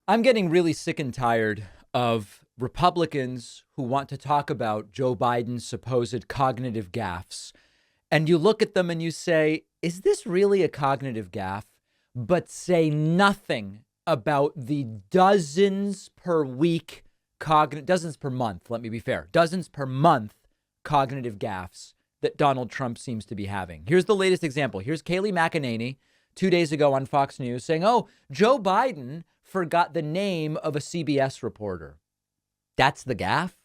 I'm getting really sick and tired of Republicans who want to talk about Joe Biden's supposed cognitive gaffes. And you look at them and you say, is this really a cognitive gaffe? But say nothing about the dozens per week, dozens per month, let me be fair, dozens per month cognitive gaffes that Donald Trump seems to be having. Here's the latest example. Here's Kayleigh McEnany 2 days ago on Fox News saying, oh, Joe Biden forgot the name of a CBS reporter. That's the gaffe?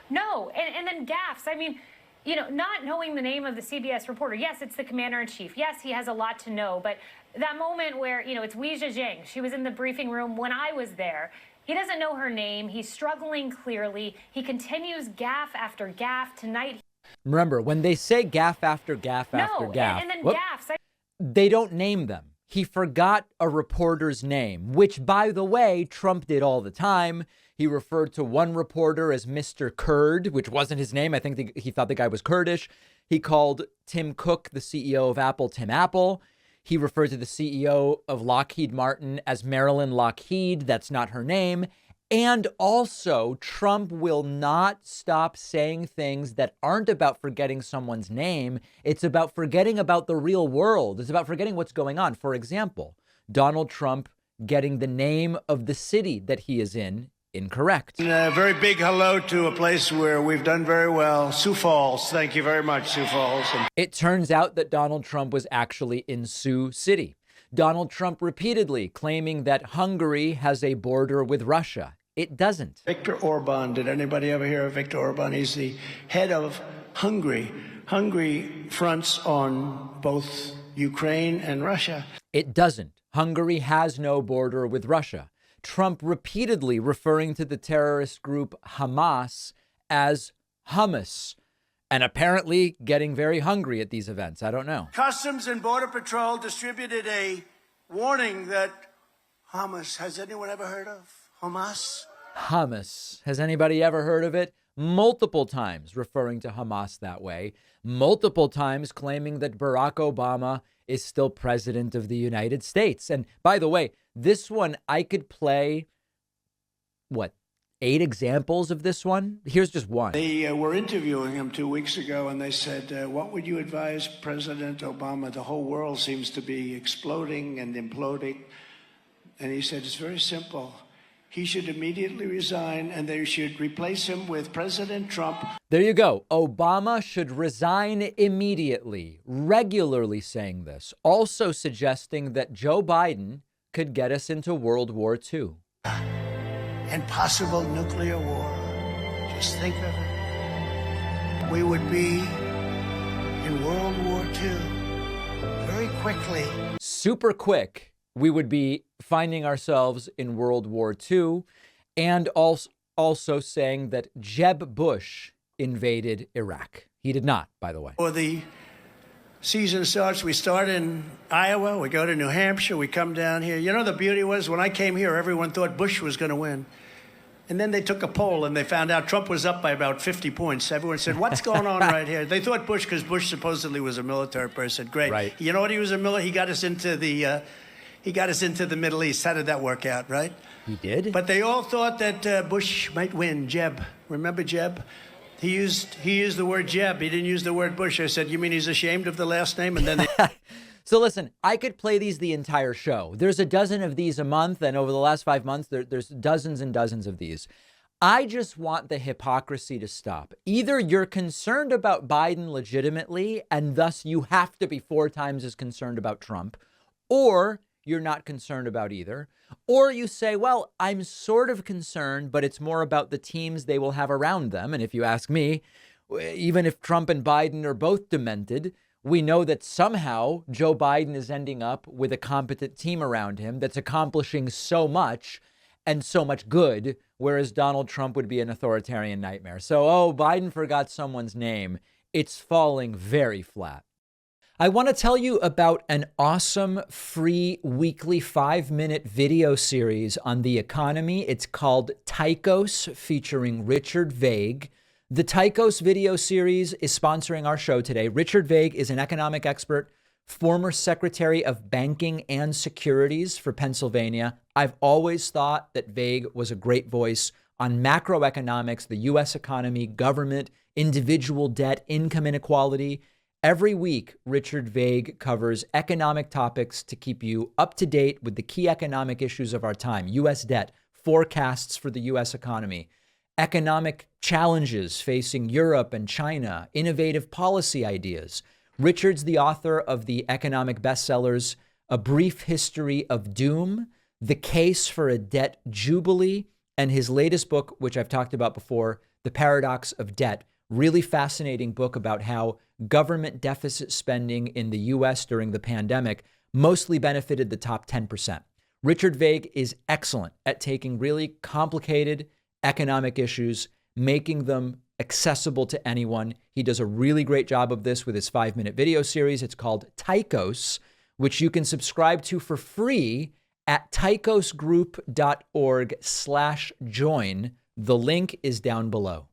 No. And then gaffes. I mean, not knowing the name of the CBS reporter. Yes, it's the commander in chief. Yes, he has a lot to know. But that moment where, it's Wei Zhejiang. She was in the briefing room when I was there. He doesn't know her name. He's struggling clearly. He continues gaffe after gaffe tonight. Remember, when they say gaffe after gaffe after gaffe, and then gaffes. They don't name them. He forgot a reporter's name, which, by the way, Trump did all the time. He referred to one reporter as Mr. Kurd, which wasn't his name. I think he thought the guy was Kurdish. He called Tim Cook, the CEO of Apple, Tim Apple. He referred to the CEO of Lockheed Martin as Marilyn Lockheed. That's not her name. And also, Trump will not stop saying things that aren't about forgetting someone's name. It's about forgetting about the real world. It's about forgetting what's going on. For example, Donald Trump getting the name of the city that he is in incorrect. And a very big hello to a place where we've done very well, Sioux Falls. Thank you very much, Sioux Falls. It turns out that Donald Trump was actually in Sioux City. Donald Trump repeatedly claiming that Hungary has a border with Russia. It doesn't. Viktor Orban. Did anybody ever hear of Viktor Orban? He's the head of Hungary. Hungary fronts on both Ukraine and Russia. It doesn't. Hungary has no border with Russia. Trump repeatedly referring to the terrorist group Hamas as hummus, and apparently getting very hungry at these events. I don't know. Customs and Border Patrol distributed a warning that hummus. Has anyone ever heard of Hamas? Hummus. Has anybody ever heard of it? Multiple times referring to Hamas that way. Multiple times claiming that Barack Obama is still president of the United States. And by the way, this one, I could play, 8 examples of this one? Here's just one. They were interviewing him 2 weeks ago, and they said, what would you advise President Obama? The whole world seems to be exploding and imploding. And he said, it's very simple. He should immediately resign, and they should replace him with President Trump. There you go. Obama should resign immediately. Regularly saying this. Also suggesting that Joe Biden could get us into World War II. And possible nuclear war. Just think of it. We would be in World War II very quickly. Super quick. We would be finding ourselves in World War II, and also saying that Jeb Bush invaded Iraq. He did not, by the way. Or the season starts, we start in Iowa, we go to New Hampshire, we come down here. You know, the beauty was when I came here, everyone thought Bush was going to win. And then they took a poll and they found out Trump was up by about 50 points. Everyone said, what's going on right here? They thought Bush, because Bush supposedly was a military person. Great. Right. You know what? He was a military. He got us into the Middle East. How did that work out, right? He did? But they all thought that Bush might win. Jeb. Remember Jeb? He used the word Jeb. He didn't use the word Bush. I said, you mean he's ashamed of the last name? And then they... So listen, I could play these the entire show. There's a dozen of these a month. And over the last 5 months, there's dozens and dozens of these. I just want the hypocrisy to stop. Either you're concerned about Biden legitimately, and thus you have to be 4 times as concerned about Trump, or you're not concerned about either. Or you say, well, I'm sort of concerned, but it's more about the teams they will have around them. And if you ask me, even if Trump and Biden are both demented, we know that somehow Joe Biden is ending up with a competent team around him that's accomplishing so much and so much good, whereas Donald Trump would be an authoritarian nightmare. So, Biden forgot someone's name. It's falling very flat. I want to tell you about an awesome free weekly 5-minute video series on the economy. It's called Tychos, featuring Richard Vague. The Tychos video series is sponsoring our show today. Richard Vague is an economic expert former Secretary of Banking and Securities for Pennsylvania. I've always thought that Vague was a great voice on macroeconomics, the U.S. economy, government, individual debt, income inequality. Every week, Richard Vague covers economic topics to keep you up to date with the key economic issues of our time: U.S. debt, forecasts for the U.S. economy, economic challenges facing Europe and China, innovative policy ideas. Richard's the author of the economic bestsellers A Brief History of Doom, The Case for a Debt Jubilee, and his latest book, which I've talked about before, The Paradox of Debt. Really fascinating book about how government deficit spending in the U.S. during the pandemic mostly benefited the top 10%. Richard Vague is excellent at taking really complicated economic issues, making them accessible to anyone. He does a really great job of this with his 5-minute video series. It's called Tychos, which you can subscribe to for free at tychosgroup.org/join. The link is down below.